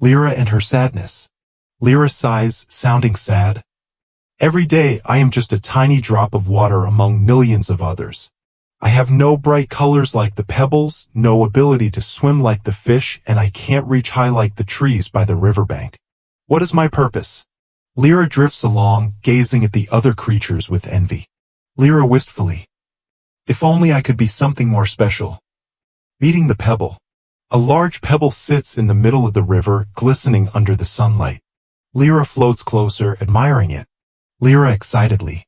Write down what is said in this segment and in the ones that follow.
Lira and her sadness. Lira sighs, sounding sad. Every day I am just a tiny drop of water among millions of others. I have no bright colors like the pebbles, no ability to swim like the fish, and I can't reach high like the trees by the riverbank. What is my purpose? Lira drifts along, gazing at the other creatures with envy. Lira wistfully. If only I could be something more special. Meeting the pebble. A large pebble sits in the middle of the river, glistening under the sunlight. Lira floats closer, admiring it. Lira excitedly.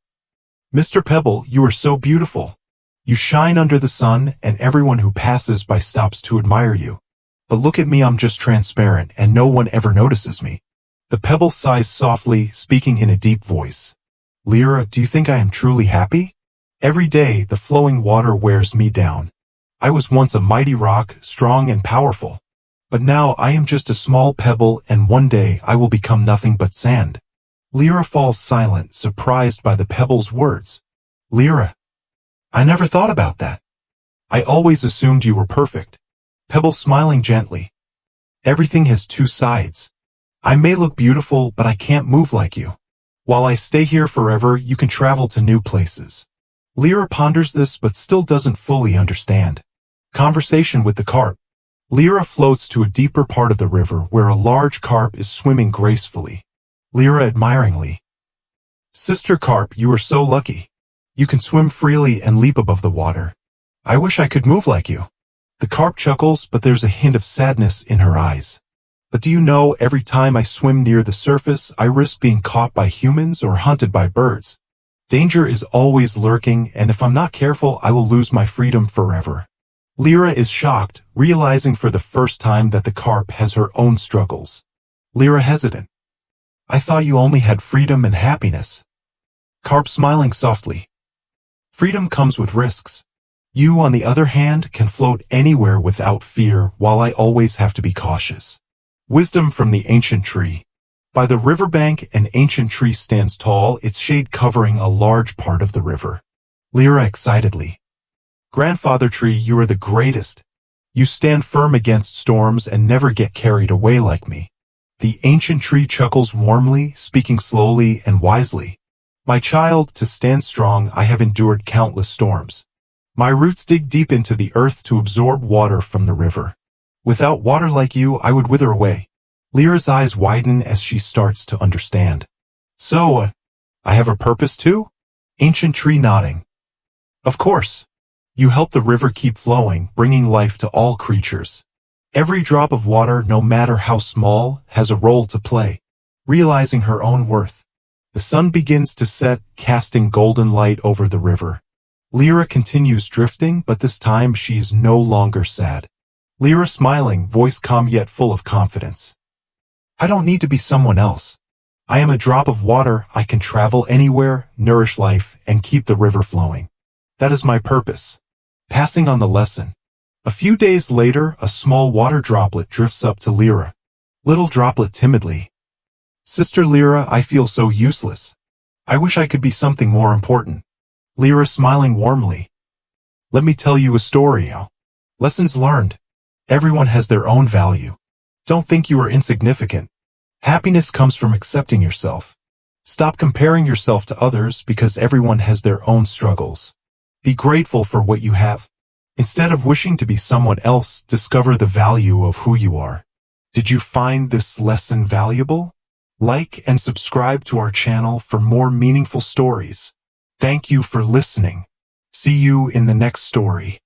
Mr. Pebble, you are so beautiful. You shine under the sun, and everyone who passes by stops to admire you. But look at me, I'm just transparent, and no one ever notices me. The pebble sighs softly, speaking in a deep voice. Lira, do you think I am truly happy? Every day, the flowing water wears me down. I was once a mighty rock, strong and powerful. But now I am just a small pebble, and one day I will become nothing but sand. Lira falls silent, surprised by the pebble's words. Lira, I never thought about that. I always assumed you were perfect. Pebble smiling gently. Everything has two sides. I may look beautiful, but I can't move like you. While I stay here forever, you can travel to new places. Lira ponders this but still doesn't fully understand. Conversation with the carp. Lira floats to a deeper part of the river where a large carp is swimming gracefully. Lira admiringly. Sister Carp, you are so lucky. You can swim freely and leap above the water. I wish I could move like you. The carp chuckles, but there's a hint of sadness in her eyes. But do you know, every time I swim near the surface, I risk being caught by humans or hunted by birds. Danger is always lurking, and if I'm not careful, I will lose my freedom forever. Lira is shocked, realizing for the first time that the carp has her own struggles. Lira hesitant. I thought you only had freedom and happiness. Carp smiling softly. Freedom comes with risks. You, on the other hand, can float anywhere without fear, while I always have to be cautious. Wisdom from the ancient tree. By the riverbank, an ancient tree stands tall, its shade covering a large part of the river. Lira excitedly. Grandfather tree, you are the greatest. You stand firm against storms and never get carried away like me. The ancient tree chuckles warmly, speaking slowly and wisely. My child, to stand strong, I have endured countless storms. My roots dig deep into the earth to absorb water from the river. Without water like you, I would wither away. Lira's eyes widen as she starts to understand. So, I have a purpose too? Ancient tree nodding. Of course. You help the river keep flowing, bringing life to all creatures. Every drop of water, no matter how small, has a role to play. Realizing her own worth. The sun begins to set, casting golden light over the river. Lira continues drifting, but this time she is no longer sad. Lira smiling, voice calm yet full of confidence. I don't need to be someone else. I am a drop of water, I can travel anywhere, nourish life, and keep the river flowing. That is my purpose. Passing on the lesson. A few days later, a small water droplet drifts up to Lira. Little droplet timidly. Sister Lira, I feel so useless. I wish I could be something more important. Lira smiling warmly. Let me tell you a story. Lessons learned. Everyone has their own value. Don't think you are insignificant. Happiness comes from accepting yourself. Stop comparing yourself to others because everyone has their own struggles. Be grateful for what you have. Instead of wishing to be someone else, discover the value of who you are. Did you find this lesson valuable? Like and subscribe to our channel for more meaningful stories. Thank you for listening. See you in the next story.